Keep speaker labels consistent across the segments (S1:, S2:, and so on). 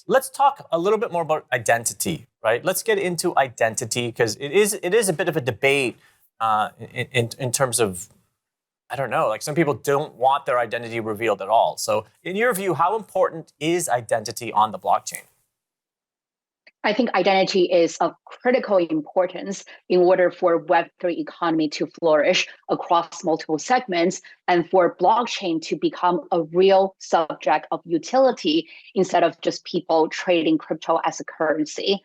S1: let's talk a little bit more about identity, right? Let's get into identity because it is a bit of a debate in terms of, I don't know, like some people don't want their identity revealed at all. So in your view, how important is identity on the blockchain?
S2: I think identity is of critical importance in order for Web3 economy to flourish across multiple segments and for blockchain to become a real subject of utility instead of just people trading crypto as a currency.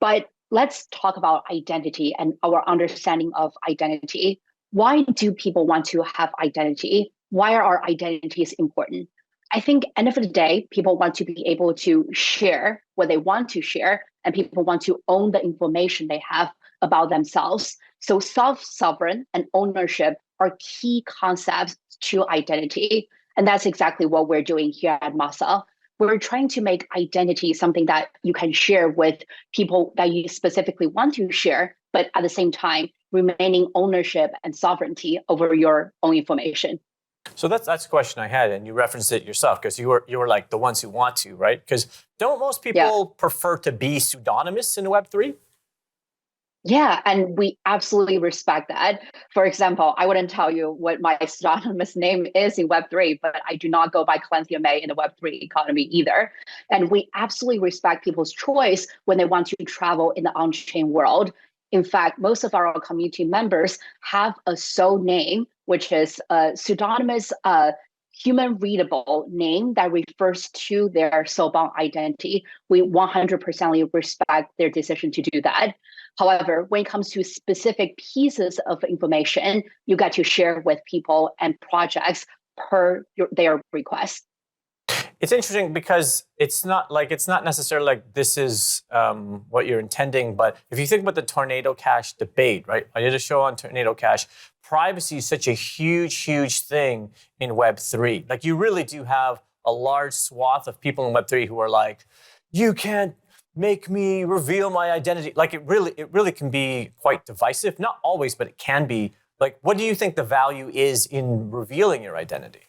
S2: But let's talk about identity and our understanding of identity. Why do people want to have identity? Why are our identities important? I think end of the day, people want to be able to share what they want to share, and people want to own the information they have about themselves. So self-sovereign and ownership are key concepts to identity. And that's exactly what we're doing here at Masa. We're trying to make identity something that you can share with people that you specifically want to share, but at the same time, remaining ownership and sovereignty over your own information.
S1: So that's a question I had, and you referenced it yourself because you were like the ones who want to, right? Because don't most people prefer to be pseudonymous in Web3?
S2: Yeah, and we absolutely respect that. For example, I wouldn't tell you what my pseudonymous name is in Web3, but I do not go by Calanthia Mei in the Web3 economy either. And we absolutely respect people's choice when they want to travel in the on-chain world. In fact, most of our community members have a sole name, which is a pseudonymous human readable name that refers to their soulbound identity. We 100% respect their decision to do that. However, when it comes to specific pieces of information, you get to share with people and projects per their request.
S1: It's interesting because it's not necessarily like this is what you're intending. But if you think about the Tornado Cash debate, right? I did a show on Tornado Cash. Privacy is such a huge thing in Web3. Like you really do have a large swath of people in Web3 who are like, you can't make me reveal my identity. Like it really can be quite divisive. Not always, but it can be. Like, what do you think the value is in revealing your identity?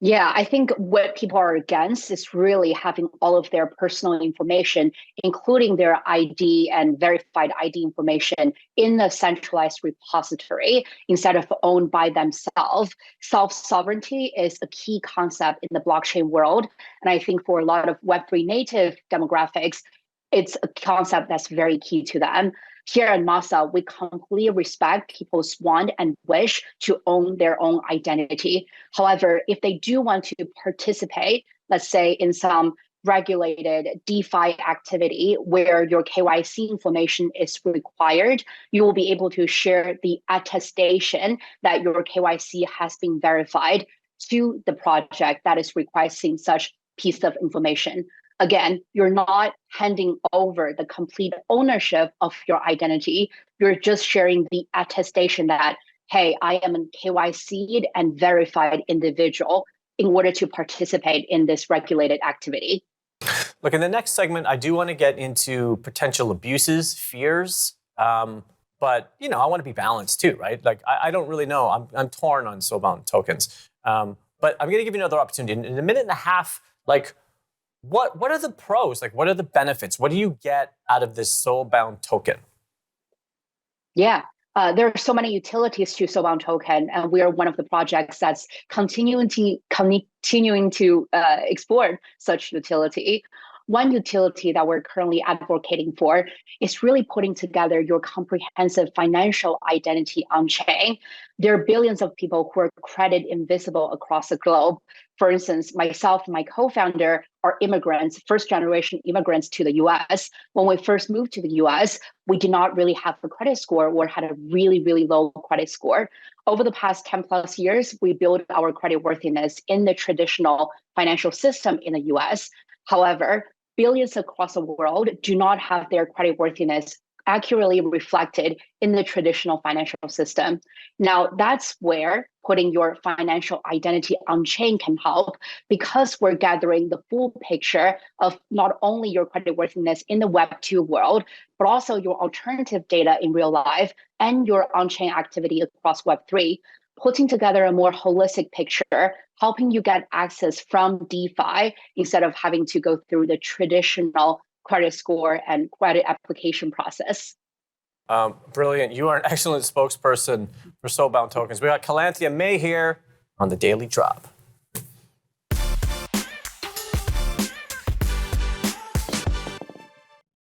S2: Yeah, I think what people are against is really having all of their personal information, including their ID and verified ID information in a centralized repository instead of owned by themselves. Self-sovereignty is a key concept in the blockchain world. And I think for a lot of Web3 native demographics, it's a concept that's very key to them. Here at Masa, we completely respect people's want and wish to own their own identity. However, if they do want to participate, let's say in some regulated DeFi activity where your KYC information is required, you will be able to share the attestation that your KYC has been verified to the project that is requesting such piece of information. Again, you're not handing over the complete ownership of your identity. You're just sharing the attestation that, hey, I am a KYC'd and verified individual in order to participate in this regulated activity.
S1: Look, in the next segment, I do want to get into potential abuses, fears, but I want to be balanced too, right? Like I don't really know. I'm torn on soulbound tokens, but I'm going to give you another opportunity in a minute and a half. Like, what are the pros? Like, what are the benefits? What do you get out of this soulbound token?
S2: Yeah, there are so many utilities to soulbound token, and we are one of the projects that's continuing to explore such utility. One utility that we're currently advocating for is really putting together your comprehensive financial identity on chain. There are billions of people who are credit invisible across the globe. For instance, myself and my co-founder are immigrants, first generation immigrants to the US. When we first moved to the US, we did not really have a credit score or had a really low credit score. Over the past 10 plus years, we built our credit worthiness in the traditional financial system in the US. However, billions across the world do not have their credit worthiness accurately reflected in the traditional financial system. Now, that's where putting your financial identity on chain can help, because we're gathering the full picture of not only your credit worthiness in the Web2 world, but also your alternative data in real life and your on-chain activity across Web3. putting together a more holistic picture, helping you get access from DeFi instead of having to go through the traditional credit score and credit application process.
S1: Brilliant. You are an excellent spokesperson for Soulbound Tokens. We got Calanthia Mei here on the Daily Drop.